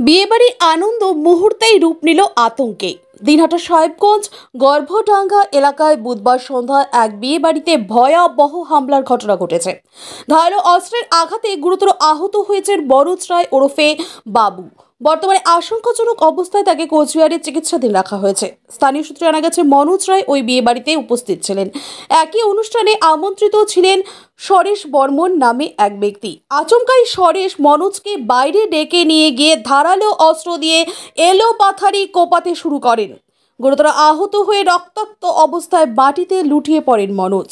বিয়েবাড়ির আনন্দ মুহূর্তেই রূপ নিল আতঙ্কে। দিনহাটা সাহেবগঞ্জ গর্ভডাঙ্গা এলাকায় বুধবার সন্ধ্যায় এক বিয়েবাড়িতে ভয়াবহ হামলার ঘটনা ঘটেছে। ধারালো অস্ত্রের আঘাতে গুরুতর আহত হয়েছেন মনোজ রায় ওরফে বাবু। বর্তমানে আশঙ্কাজনক অবস্থায় তাকে কোচবিহারে চিকিৎসাধীন রাখা হয়েছে। স্থানীয় সূত্রে জানা গেছে, মনোজ রায় ওই বিয়েবাড়িতে উপস্থিত ছিলেন। একই অনুষ্ঠানে আমন্ত্রিত ছিলেন সরেশ বর্মন নামে এক ব্যক্তি। আচমকাই সরেশ মনোজকে বাইরে ডেকে নিয়ে গিয়ে ধারালো অস্ত্র দিয়ে এলোপাথারি কোপাতে শুরু করেন। গুরুতর আহত হয়ে রক্তাক্ত অবস্থায় মাটিতে লুটিয়ে পড়েন মনোজ।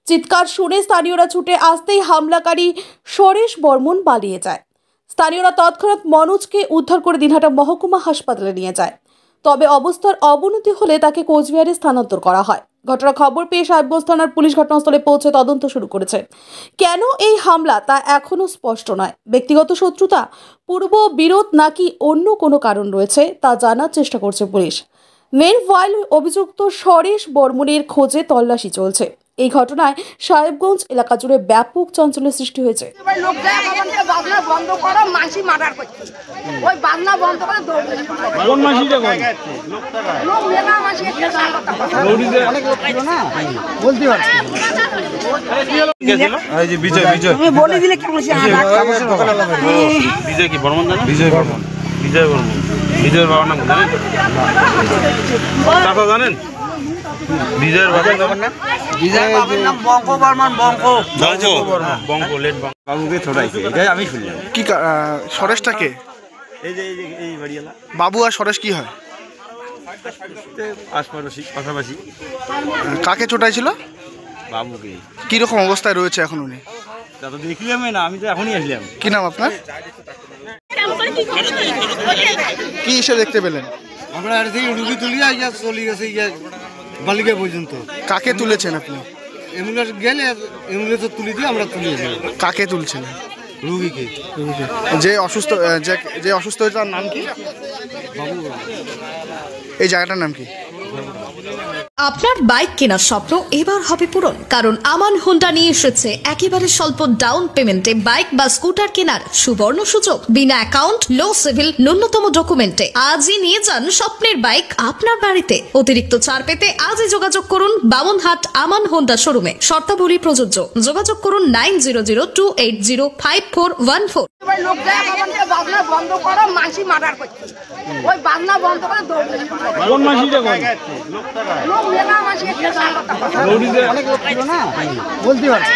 চিৎকার শুনে স্থানীয়রা ছুটে আসতেই হামলাকারী সরেশ বর্মন পালিয়ে যায়। স্থানীয়রা তৎক্ষণাৎ মনোজকে উদ্ধার করে দিনহাটা মহকুমা হাসপাতালে নিয়ে যায়। তবে অবস্থার অবনতি হলে তাকে কোচবিহারে স্থানান্তর করা হয়। ঘটনার খবর পেয়ে সাহেবগঞ্জ থানার পুলিশ ঘটনাস্থলে পৌঁছে তদন্ত শুরু করেছে। কেন এই হামলা তা এখনও স্পষ্ট নয়। ব্যক্তিগত শত্রুতা, পূর্ব বিরোধ নাকি অন্য কোনো কারণ রয়েছে তা জানার চেষ্টা করছে পুলিশ। মেনওয়াইল অভিযুক্ত সরেশ বর্মনের খোঁজে তল্লাশি চলছে। এই ঘটনায় সাহেবগঞ্জ এলাকা জুড়ে ব্যাপক চাঞ্চল্যের সৃষ্টি হয়েছে। বিজয়ের বাবার নাম জানেন? বিজয়ের বাবার নাম বঙ্ক বর্মন। বাবুকে ছোটাইছে, এটাই আমি শুনলাম। কি সরেশটাকে এই বাড়িওয়ালা বাবু আর সরেশ কি হয়? পাশাপাশি। কাকে চোটাইছিল? বাবুকে। কিরকম অবস্থায় রয়েছে এখন উনি? তা তো দেখলাম না, আমি তো এখনই আসলাম। কি নাম আপনার? কি এসে দেখতে পেলেন? আমরা রুগী তুলিয়া চলে গেছে বালিকা পর্যন্ত। কাকে তুলেছেন আপনি? অ্যাম্বুলেন্স গেলে অ্যাম্বুলেন্স তুলে দিয়ে আমরা তুলিয়েছি। কাকে তুলছেন? রুগীকে। যে অসুস্থ হয়েছে তার নাম কি? বাবু। এই জায়গাটার নাম কি? আপনার বাইক কেনার স্বপ্ন এবার হবে পূরণ, কারণ আমান হোন্ডা নিয়ে এসেছে একেবারে স্বল্প ডাউন পেমেন্টে বাইক বা স্কুটার কেনার সুবর্ণ সুযোগ। বিনা অ্যাকাউন্ট, লো সিভিল, ন্যূনতম ডকুমেন্টে আজই নিয়ে যান স্বপ্নের বাইক আপনার বাড়িতে। অতিরিক্ত ছাড় পেতে আজই যোগাযোগ করুন বামনহাট আমান হোন্ডা শোরুমে। শর্তাবলী প্রযোজ্য। যোগাযোগ করুন 9002805414। বন্ধ করো, মাসি মার্ডার করছে। ওই বাজনা বন্ধ করে দৌড়ে কোন মাসিটা কোন? লোক মেলা মাসি অনেক লোক ছিল না, বলতে পারছি।